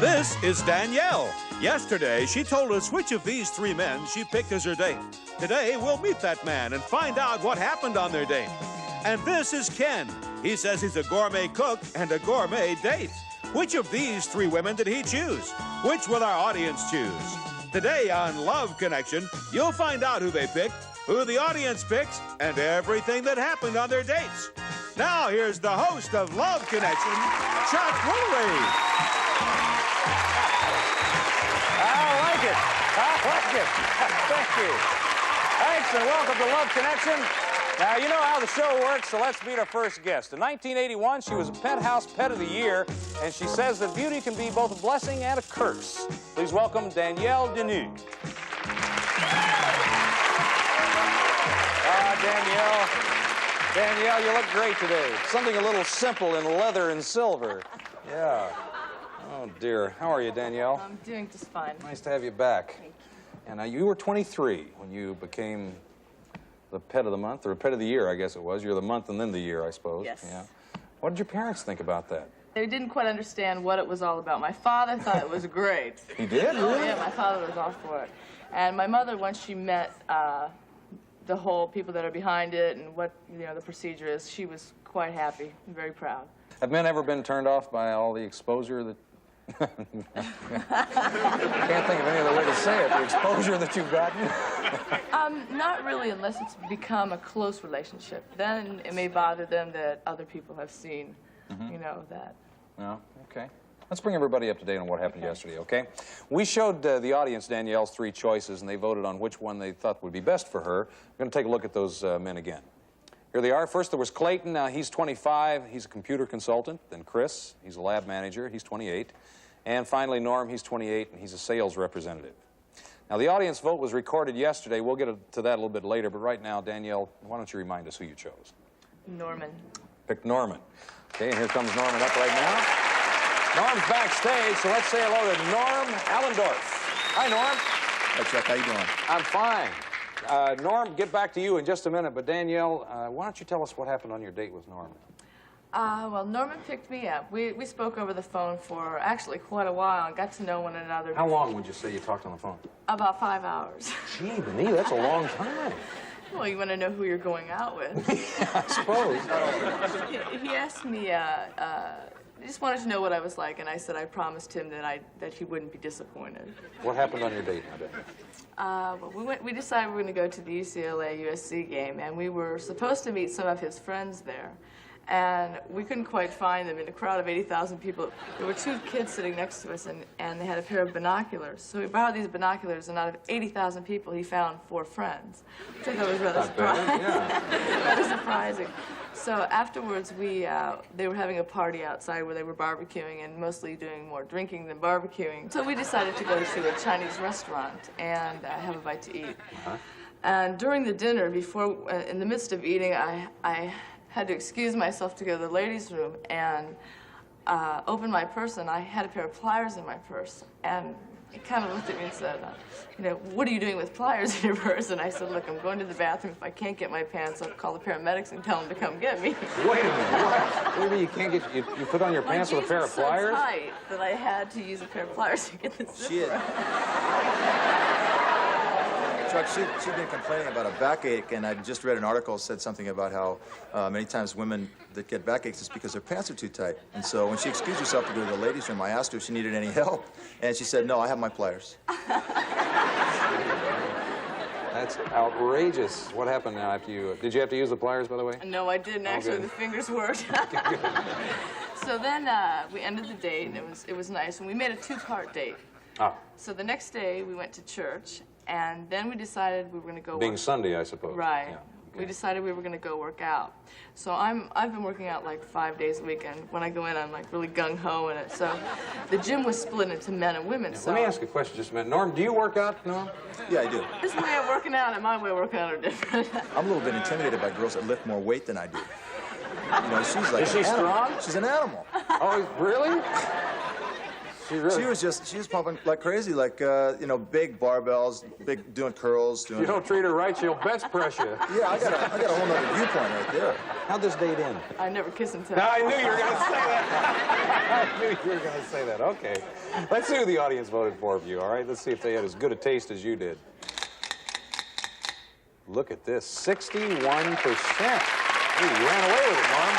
This is Danielle. Yesterday, she told us which of these three men she picked as her date. Today, we'll meet that man and find out what happened on their date. And this is Ken. He says he's a gourmet cook and a gourmet date. Which of these three women did he choose? Which will our audience choose? Today on Love Connection, you'll find out who they picked, who the audience picks, and everything that happened on their dates. Now, here's the host of Love Connection, Chuck Woolery. I like it. Thank you. Thanks and welcome to Love Connection. Now, you know how the show works, so let's meet our first guest. In 1981, she was a Penthouse Pet of the Year, and she says that beauty can be both a blessing and a curse. Please welcome Danielle Denis. Danielle, you look great today. Something a little simple in leather and silver. Yeah. Oh, dear. How are you, Danielle? I'm doing just fine. Nice to have you back. Thank you. And now you were 23 when you became the pet of the month, or pet of the year, I guess it was. You're the month and then the year, I suppose. Yes. Yeah. What did your parents think about that? They didn't quite understand what it was all about. My father thought it was great. He did? Oh, Really? yeah, my father was all for it. And my mother, once she met the whole people that are behind it and what, the procedure is, she was quite happy and very proud. Have men ever been turned off by all the exposure that... Can't think of any other way to say it, the exposure that you've gotten? Not really, unless it's become a close relationship. Then it may bother them that other people have seen, that. No? Okay. Let's bring everybody up to date on what happened yesterday, okay? We showed the audience Danielle's three choices, and they voted on which one they thought would be best for her. We're going to take a look at those men again. Here they are. First, there was Clayton. Now, he's 25. He's a computer consultant. Then Chris. He's a lab manager. He's 28. And finally, Norm. He's 28, and he's a sales representative. Now, the audience vote was recorded yesterday. We'll get to that a little bit later, but right now, Danielle, why don't you remind us who you chose? Norman. Picked Norman. Okay, and here comes Norman up right now. Norm's backstage, so let's say hello to Norm Allendorf. Hi, Norm. Hi, Chuck. How you doing? I'm fine. Norm, get back to you in just a minute, but Danielle, why don't you tell us what happened on your date with Norman? Well, Norman picked me up. We spoke over the phone for actually quite a while and got to know one another. How long would you say you talked on the phone? About 5 hours. Gee, Benny, that's a long time. Well, you want to know who you're going out with. Yeah, I suppose. He asked me, he just wanted to know what I was like, and I said I promised him that he wouldn't be disappointed. What happened on your date, now, Danielle? Well, we decided we were going to go to the UCLA-USC game, and we were supposed to meet some of his friends there. And we couldn't quite find them in a crowd of 80,000 people. There were two kids sitting next to us, and they had a pair of binoculars. So we borrowed these binoculars, and out of 80,000 people, he found 4 friends, which I thought was rather surprising. Yeah. Rather surprising. So afterwards, they were having a party outside where they were barbecuing and mostly doing more drinking than barbecuing. So we decided to go to a Chinese restaurant and have a bite to eat. And during the dinner, in the midst of eating, I had to excuse myself to go to the ladies' room and open my purse, and I had a pair of pliers in my purse. And he kind of looked at me and said, what are you doing with pliers in your purse? And I said, look, I'm going to the bathroom. If I can't get my pants, I'll call the paramedics and tell them to come get me. Wait a minute, what? What do you mean you can't get, you put on your pants with a pair of pliers? My jeans were so tight that I had to use a pair of pliers to get the zipper. Chuck, she'd been complaining about a backache, and I just read an article that said something about how many times women that get backaches is because their pants are too tight. And so when she excused herself to go to the ladies' room, I asked her if she needed any help, and she said, no, I have my pliers. That's outrageous. What happened now after you... Did you have to use the pliers, by the way? No, I didn't. Actually, the fingers worked. So then we ended the date, and it was nice, and we made a 2-part date. Ah. So the next day, we went to church, and then we decided we were going to go Being Sunday, I suppose. Right. Yeah. Okay. We decided we were going to go work out. So I've been working out like 5 days a week, and when I go in, I'm like really gung-ho in it. So the gym was split into men and women. So let me ask a question just a minute. Norm, do you work out, Norm? Yeah, I do. His way of working out and my way of working out are different. I'm a little bit intimidated by girls that lift more weight than I do. She's like Is she strong? She's an animal. Oh, really? really? She was pumping like crazy, like, you know, big barbells, doing curls. If you don't treat her right, she'll bench press you. Yeah, I got a whole nother viewpoint right there. How'd this date end? I never kiss and tell. No, I knew you were going to say that. I knew you were going to say that. Okay. Let's see who the audience voted for of you, all right? Let's see if they had as good a taste as you did. Look at this, 61%. Ooh, you ran away with it, Norm.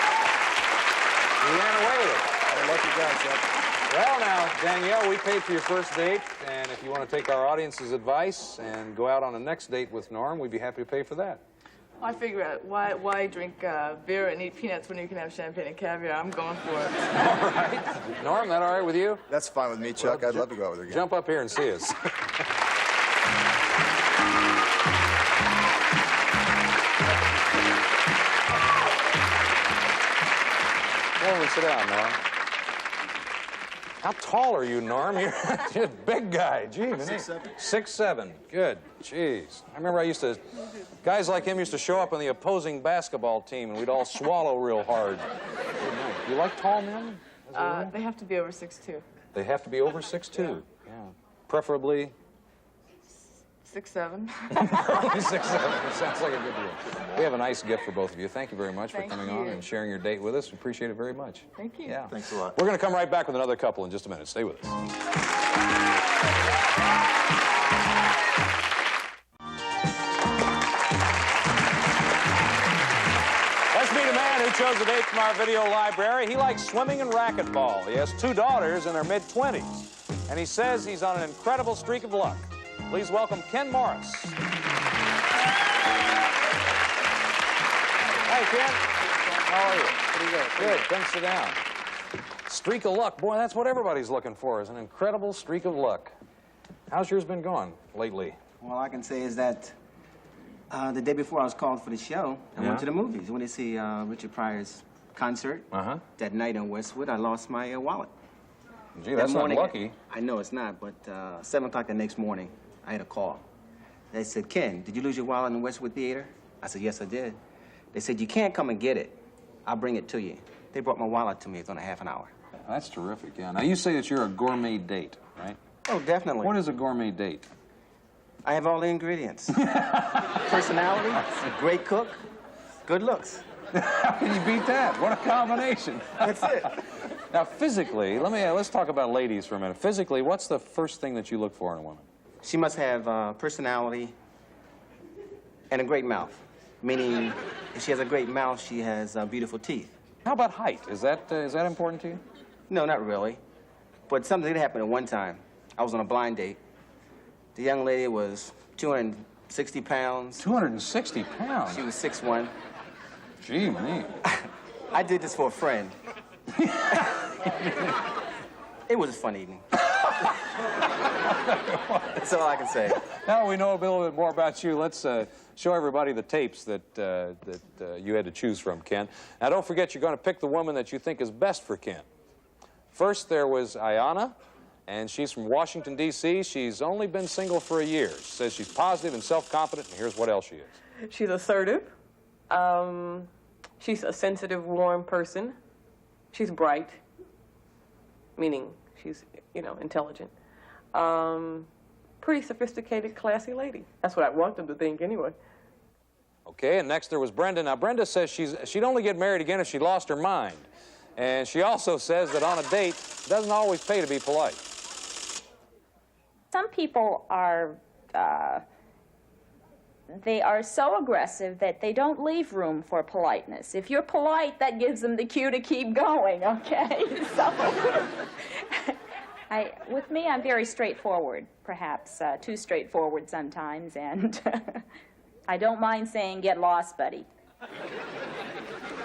You ran away with it. I'm a lucky guy, Chuck. Well, now, Danielle, we paid for your first date, and if you want to take our audience's advice and go out on a next date with Norm, we'd be happy to pay for that. I figure out why drink beer and eat peanuts when you can have champagne and caviar. I'm going for it. All right. Norm, that all right with you? That's fine with me, Chuck. I'd love to go out with her again. Jump up here and see us. Come over and sit down, Norm. How tall are you, Norm? You're a big guy. Gee, 6'7". 6'7". Good. Jeez. I remember guys like him used to show up on the opposing basketball team, and we'd all swallow real hard. You like tall men? They have to be over 6'2". They have to be over 6'2". Yeah. Preferably 6'7". 6'7". Sounds like a good deal. We have a nice gift for both of you. Thank you very much for coming on and sharing your date with us. We appreciate it very much. Thank you. Yeah. Thanks a lot. We're going to come right back with another couple in just a minute. Stay with us. Let's meet a man who chose a date from our video library. He likes swimming and racquetball. He has 2 daughters in their mid-20s. And he says he's on an incredible streak of luck. Please welcome Ken Morris. Hey, Ken. How are you? Pretty good. Good. Come sit down. Streak of luck. Boy, that's what everybody's looking for, is an incredible streak of luck. How's yours been going lately? Well, all I can say is that the day before I was called for the show, I went to the movies. I went to see Richard Pryor's concert. That night in Westwood, I lost my wallet. Gee, that's not lucky. I know it's not, but 7 o'clock the next morning, I had a call. They said, Ken, did you lose your wallet in the Westwood Theater? I said, yes, I did. They said, you can't come and get it. I'll bring it to you. They brought my wallet to me. It's on a half an hour. That's terrific, yeah. Now, you say that you're a gourmet date, right? Oh, definitely. What is a gourmet date? I have all the ingredients. Personality, great cook, good looks. How can you beat that? What a combination. That's it. Now, physically, let's talk about ladies for a minute. Physically, what's the first thing that you look for in a woman? She must have personality and a great mouth. Meaning, if she has a great mouth, she has beautiful teeth. How about height? Is that important to you? No, not really. But something did happen at one time. I was on a blind date. The young lady was 260 pounds. 260 pounds? She was 6'1". Gee, me. I did this for a friend. It was a fun evening. That's all I can say. Now we know a little bit more about you. Let's show everybody the tapes that you had to choose from, Ken. Now, don't forget, you're going to pick the woman that you think is best for Ken. First, there was Ayanna, and she's from Washington, D.C. She's only been single for a year. She says she's positive and self-confident, and here's what else she is. She's assertive. She's a sensitive, warm person. She's bright, meaning she's, intelligent. Pretty sophisticated, classy lady. That's what I want them to think anyway. Okay, and next there was Brenda. Now, Brenda says she'd only get married again if she lost her mind. And she also says that on a date, it doesn't always pay to be polite. Some people are, they are so aggressive that they don't leave room for politeness. If you're polite, that gives them the cue to keep going, okay? So, with me, I'm very straightforward, perhaps too straightforward sometimes, and I don't mind saying, get lost, buddy.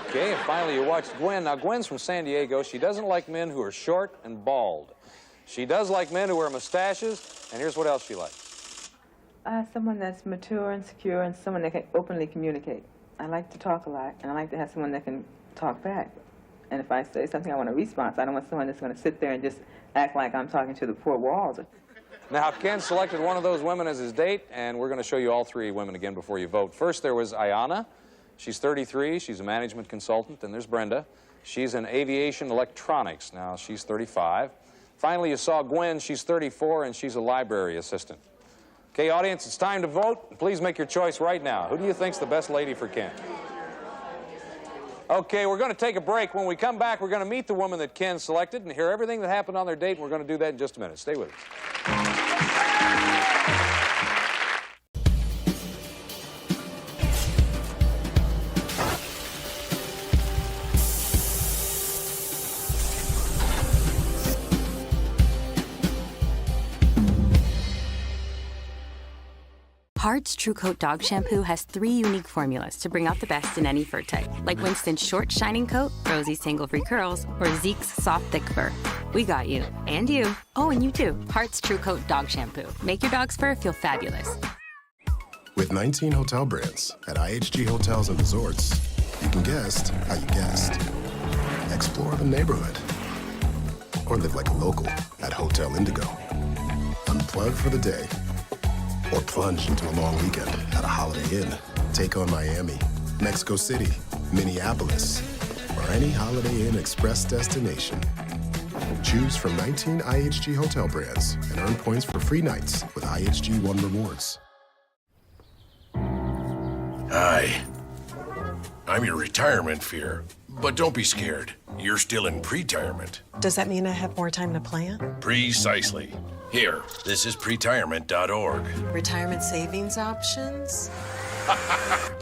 Okay, and finally you watched Gwen. Now, Gwen's from San Diego. She doesn't like men who are short and bald. She does like men who wear mustaches, and here's what else she likes. Someone that's mature and secure and someone that can openly communicate. I like to talk a lot, and I like to have someone that can talk back. And if I say something, I want a response. I don't want someone that's going to sit there and just act like I'm talking to the four walls. Now, Ken selected one of those women as his date, and we're going to show you all 3 women again before you vote. First, there was Ayanna. She's 33. She's a management consultant. And there's Brenda. She's in aviation electronics. Now, she's 35. Finally, you saw Gwen. She's 34, and she's a library assistant. Okay, audience, it's time to vote. Please make your choice right now. Who do you think's the best lady for Ken? Okay, we're going to take a break. When we come back, we're going to meet the woman that Ken selected and hear everything that happened on their date, and we're going to do that in just a minute. Stay with us. Hart's True Coat Dog Shampoo has 3 unique formulas to bring out the best in any fur type, like Winston's Short Shining Coat, Rosie's Tangle-Free Curls, or Zeke's Soft Thick Fur. We got you. And you. Oh, and you too. Hart's True Coat Dog Shampoo. Make your dog's fur feel fabulous. With 19 hotel brands at IHG Hotels and Resorts, you can guest how you guest. Explore the neighborhood. Or live like a local at Hotel Indigo. Unplug for the day. Or plunge into a long weekend at a Holiday Inn. Take on Miami, Mexico City, Minneapolis, or any Holiday Inn Express destination. Choose from 19 IHG hotel brands and earn points for free nights with IHG One Rewards. Hi. I'm your retirement fear. But don't be scared. You're still in pre-retirement. Does that mean I have more time to plan? Precisely. Here, this is pretirement.org. Retirement savings options?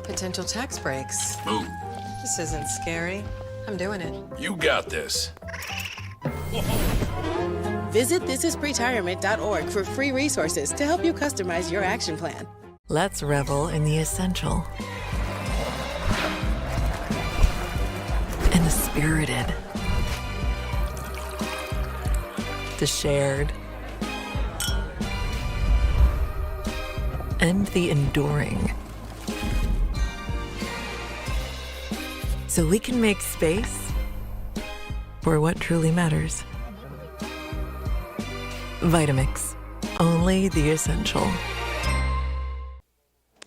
Potential tax breaks. Move. This isn't scary. I'm doing it. You got this. Visit thisispretirement.org for free resources to help you customize your action plan. Let's revel in the essential. And the spirited. The shared. And the enduring. So we can make space for what truly matters. Vitamix. Only the essential.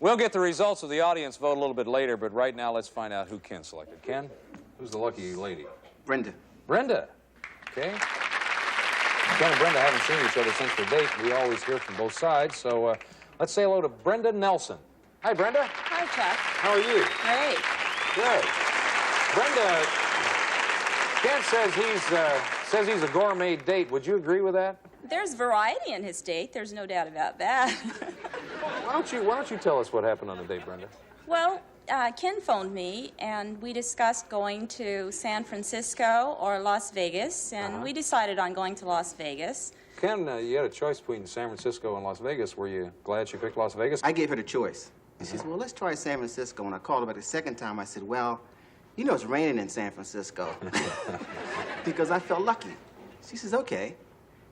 We'll get the results of the audience vote a little bit later, but right now let's find out who Ken selected. Ken, who's the lucky lady? Brenda. Brenda. Okay. Ken and Brenda haven't seen each other since their date. We always hear from both sides, so let's say hello to Brenda Nelson. Hi, Brenda. Hi, Chuck. How are you? Great. Good. Brenda, Ken says he's a gourmet date. Would you agree with that? There's variety in his date. There's no doubt about that. Why don't you tell us what happened on the date, Brenda? Well, Ken phoned me, and we discussed going to San Francisco or Las Vegas, and we decided on going to Las Vegas. Ken, you had a choice between San Francisco and Las Vegas. Were you glad she picked Las Vegas? I gave her the choice. And she said, well, let's try San Francisco. When I called her back the second time, I said, well, you know it's raining in San Francisco. Because I felt lucky. She says, okay.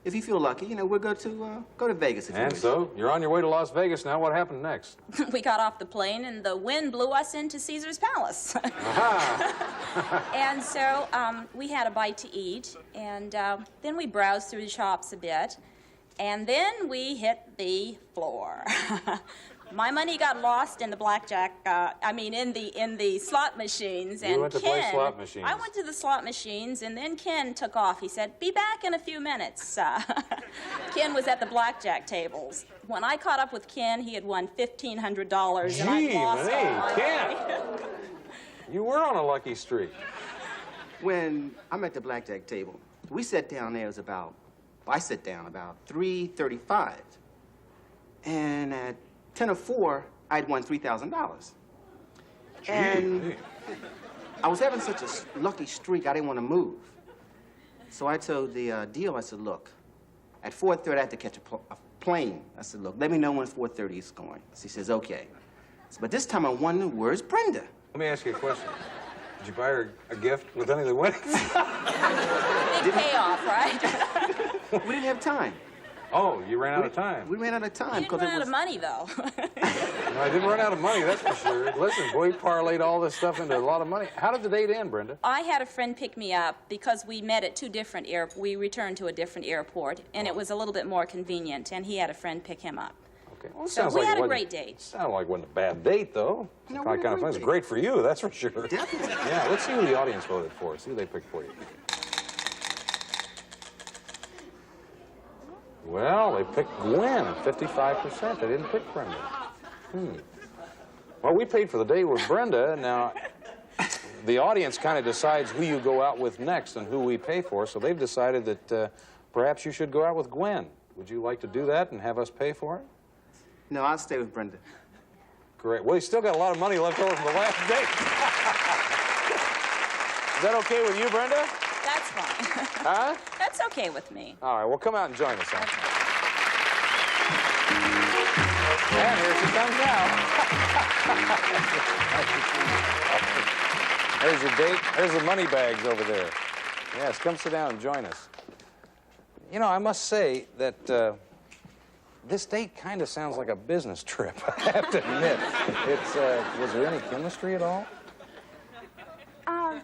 If you feel lucky, we'll go to Vegas if you wish. And so, you're on your way to Las Vegas now. What happened next? We got off the plane, and the wind blew us into Caesar's Palace. And so we had a bite to eat, and then we browsed through the shops a bit, and then we hit the floor. My money got lost in the blackjack, in the slot machines. You went to play slot machines. I went to the slot machines, and then Ken took off. He said, be back in a few minutes. Ken was at the blackjack tables. When I caught up with Ken, he had won $1,500, and I lost all my Ken! You were on a lucky streak. When I'm at the blackjack table, we sat down there, I sat down about 3:35. And at 10:04, I'd won $3,000. And I was having such a lucky streak, I didn't want to move. So I told the deal, I said, look, at 4:30, I have to catch a plane. I said, look, let me know when 4:30 is going. She says, okay. But this time I'm wondering, where's Brenda? Let me ask you a question. Did you buy her a gift with any of the winnings? Big payoff, right? We didn't have time. Oh, you ran out of time. We ran out of time. You didn't run out of money, though. No, I didn't run out of money, that's for sure. Listen, boy, parlayed all this stuff into a lot of money. How did the date end, Brenda? I had a friend pick me up because we met at two different we returned to a different airport, and it was a little bit more convenient, and he had a friend pick him up. Okay. Well, so we had a great date. Sounded like it wasn't a bad date, though. No, Kind of fun. It was great for you, that's for sure. Definitely. Yeah, let's see who the audience voted for. See who they picked for you. Well, they picked Gwen, 55%. They didn't pick Brenda. Well, we paid for the date with Brenda. Now, the audience kind of decides who you go out with next and who we pay for, so they've decided that perhaps you should go out with Gwen. Would you like to do that and have us pay for it? No, I'll stay with Brenda. Great. Well, you still got a lot of money left over from the last date. Is that okay with you, Brenda? That's fine. Huh? That's okay with me. All right, well, come out and join us. And here she comes now. There's your date. There's the money bags over there. Yes, come sit down and join us. You know, I must say that this date kind of sounds like a business trip, I have to admit. It's, was there any chemistry at all?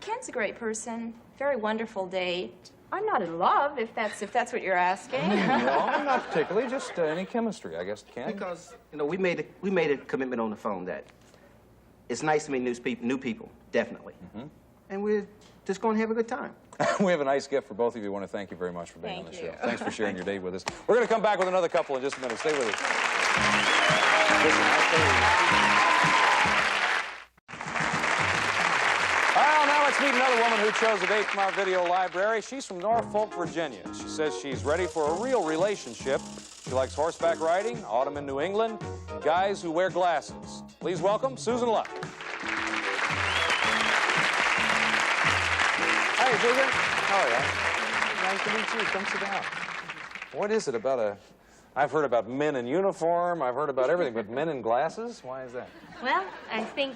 Ken's a great person. Very wonderful date. I'm not in love, if that's what you're asking. No, not particularly. Just any chemistry, I guess, Ken. Because, you know, we made a commitment on the phone that it's nice to meet new people, definitely. And we're just going to have a good time. We have a nice gift for both of you. I want to thank you very much for being on the show. Thanks for sharing your date with us. We're going to come back with another couple in just a minute. Stay with us. Well, now let's meet another woman who chose a date from our video library. She's from Norfolk, Virginia. She says she's ready for a real relationship. She likes horseback riding, autumn in New England, and guys who wear glasses. Please welcome Susan Luck. Hey, Susan. How are you? Nice to meet you. Come sit down. What is it about I've heard about men in uniform. I've heard about everything, but men in glasses? Why is that? Well, I think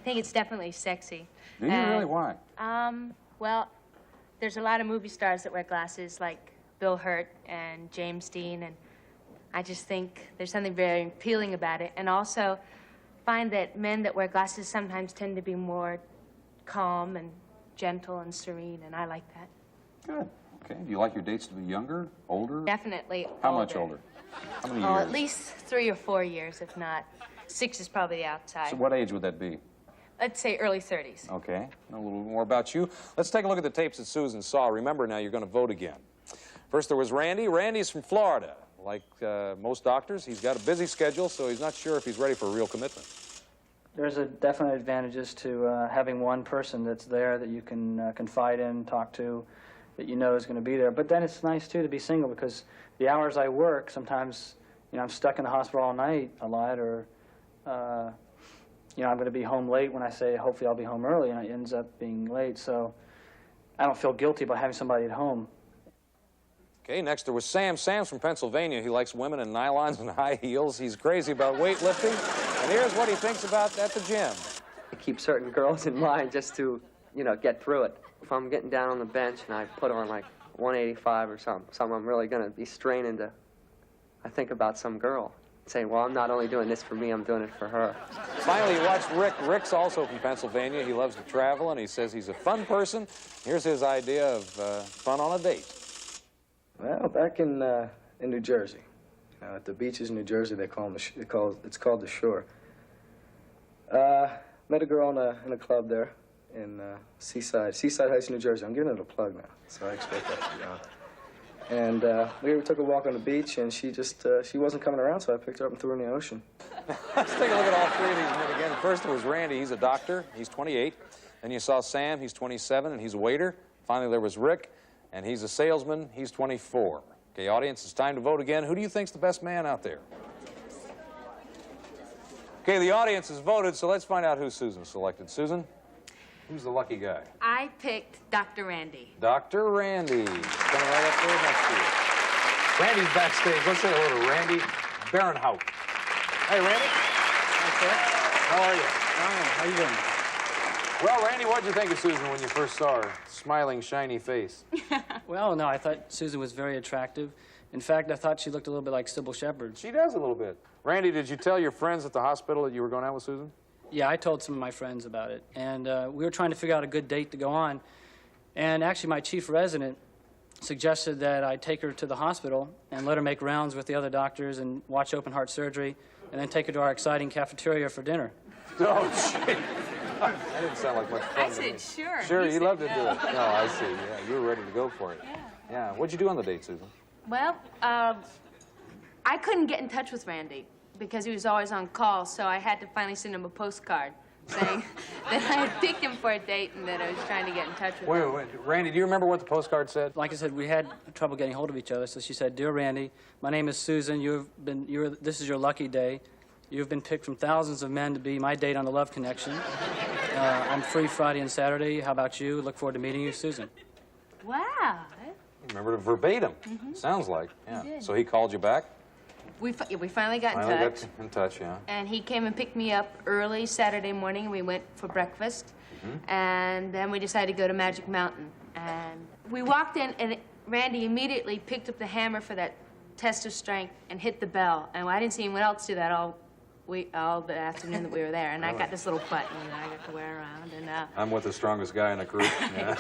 it's definitely sexy. Do you really? Why? Well, there's a lot of movie stars that wear glasses, like Bill Hurt and James Dean, and I just think there's something very appealing about it. And also find that men that wear glasses sometimes tend to be more calm and gentle and serene, and I like that. Good. Okay. Do you like your dates to be younger, older? Definitely How older. much older? How many Oh, years? at least 3 or 4 years, if not. 6 is probably the outside. So what age would that be? Let's say early 30s. Okay. A little more about you. Let's take a look at the tapes that Susan saw. Remember now, you're going to vote again. First, there was Randy. Randy's from Florida. Like most doctors, he's got a busy schedule, so he's not sure if he's ready for a real commitment. There's a definite advantages to having one person that's there that you can confide in, talk to, that you know is going to be there. But then it's nice, too, to be single, because the hours I work, sometimes, you know, I'm stuck in the hospital all night a lot, or, you know, I'm going to be home late when I say, hopefully I'll be home early, and it ends up being late. So I don't feel guilty about having somebody at home. Okay, next there was Sam. Sam's from Pennsylvania. He likes women in nylons and high heels. He's crazy about weightlifting. And here's what he thinks about at the gym. I keep certain girls in mind just to, you know, get through it. If I'm getting down on the bench and I put on like 185 or something I'm really going to be straining to, I think about some girl. Saying, well, I'm not only doing this for me, I'm doing it for her. Finally, you watched Rick. Rick's also from Pennsylvania. He loves to travel, and he says he's a fun person. Here's his idea of fun on a date. Well, back in New Jersey, at the beaches in New Jersey, they call them it's called the Shore. Met a girl in a club there in Seaside Heights, New Jersey. I'm giving it a plug now, so I expect that to be on. And we took a walk on the beach, and she wasn't coming around, so I picked her up and threw her in the ocean. Let's take a look at all three of these men again. First, there was Randy. He's a doctor. He's 28. Then you saw Sam. He's 27, and he's a waiter. Finally, there was Rick, and he's a salesman. He's 24. Okay, audience, it's time to vote again. Who do you think's the best man out there? Okay, the audience has voted, so let's find out who Susan selected. Susan, who's the lucky guy? I picked Dr. Randy. Dr. Randy. Coming right up there next to you. Randy's backstage. Let's say hello to Randy Barenhout. Hey, Randy. How are you? How you doing? Well, Randy, what'd you think of Susan when you first saw her? Smiling, shiny face. Well, no, I thought Susan was very attractive. In fact, I thought she looked a little bit like Sybil Shepherd. She does a little bit. Randy, did you tell your friends at the hospital that you were going out with Susan? Yeah, I told some of my friends about it. And we were trying to figure out a good date to go on. And actually, my chief resident suggested that I take her to the hospital and let her make rounds with the other doctors and watch open heart surgery, and then take her to our exciting cafeteria for dinner. Oh, shit. That didn't sound like much fun. I said sure. Sure, He you said loved to no. do it. No, I see. Yeah, you were ready to go for it. Yeah. What'd you do on the date, Susan? Well, I couldn't get in touch with Randy because he was always on call, so I had to finally send him a postcard saying that I had picked him for a date and that I was trying to get in touch with him. Wait, Randy, do you remember what the postcard said? Like I said, we had trouble getting hold of each other, so she said, "Dear Randy, my name is Susan. This is your lucky day. You've been picked from thousands of men to be my date on the Love Connection. I'm free Friday and Saturday. How about you? Look forward to meeting you, Susan." Wow. Remember it verbatim. Sounds like. Yeah. did. So he called you back? We finally got in Finally touch. got in touch, yeah. And he came and picked me up early Saturday morning, and we went for breakfast. And then we decided to go to Magic Mountain. And we walked in, and Randy immediately picked up the hammer for that test of strength and hit the bell. And I didn't see anyone else do that all the afternoon that we were there. And I got this little button that I got to wear around. And I'm with the strongest guy in the group. Yeah.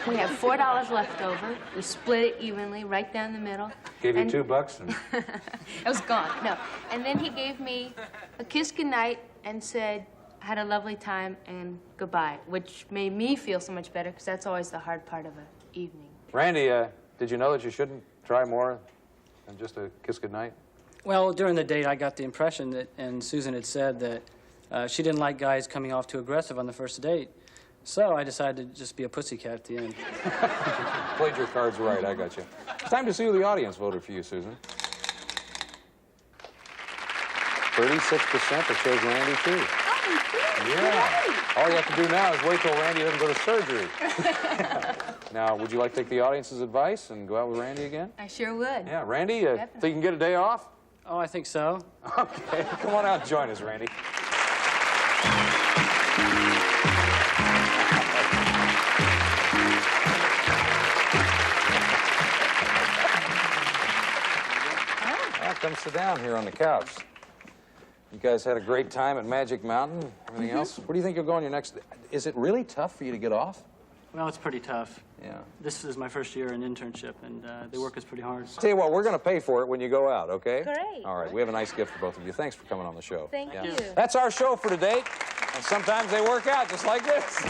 we had $4 left over. We split it evenly, right down the middle. Gave you $2 and... It was gone, no. And then he gave me a kiss goodnight and said, "I had a lovely time and goodbye," which made me feel so much better because that's always the hard part of an evening. Randy, did you know that you shouldn't try more than just a kiss goodnight? Well, during the date, I got the impression that, and Susan had said that she didn't like guys coming off too aggressive on the first date. So I decided to just be a pussycat at the end. Played your cards right, I got you. Time to see who the audience voted for you, Susan. 36% that chose Randy, too. Oh, yeah. All you have to do now is wait till Randy doesn't go to surgery. Now, would you like to take the audience's advice and go out with Randy again? I sure would. Yeah, Randy, think you can get a day off? Oh, I think so. Okay, come on out and join us, Randy. Come sit down here on the couch. You guys had a great time at Magic Mountain. Everything else? Where do you think you'll go on your next... Is it really tough for you to get off? Well, it's pretty tough. Yeah. This is my first year in internship, and the work is pretty hard. Tell you what, we're going to pay for it when you go out, okay? Great. All right, we have a nice gift for both of you. Thanks for coming on the show. Thank you. That's our show for today, and sometimes they work out just like this.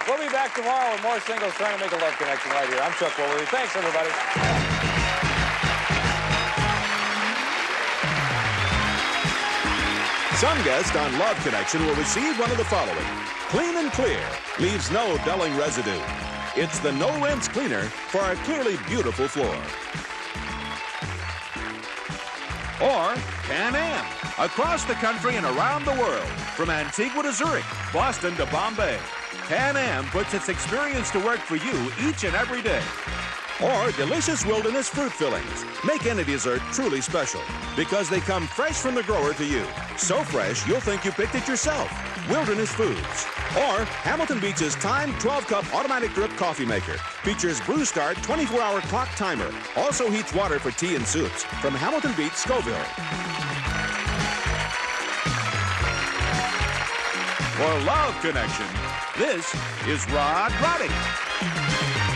We'll be back tomorrow with more singles trying to make a love connection right here. I'm Chuck Woolery. Thanks, everybody. Some guest on Love Connection will receive one of the following. Clean and clear, leaves no dulling residue. It's the no-rinse cleaner for a clearly beautiful floor. Or Can-Am, across the country and around the world, from Antigua to Zurich, Boston to Bombay. Can-Am puts its experience to work for you each and every day. Or delicious wilderness fruit fillings. Make any dessert truly special because they come fresh from the grower to you. So fresh, you'll think you picked it yourself. Wilderness Foods. Or Hamilton Beach's timed 12-cup automatic drip coffee maker. Features Brew Start 24-hour clock timer. Also heats water for tea and soups. From Hamilton Beach, Scoville. For Love Connection, this is Rod Roddy.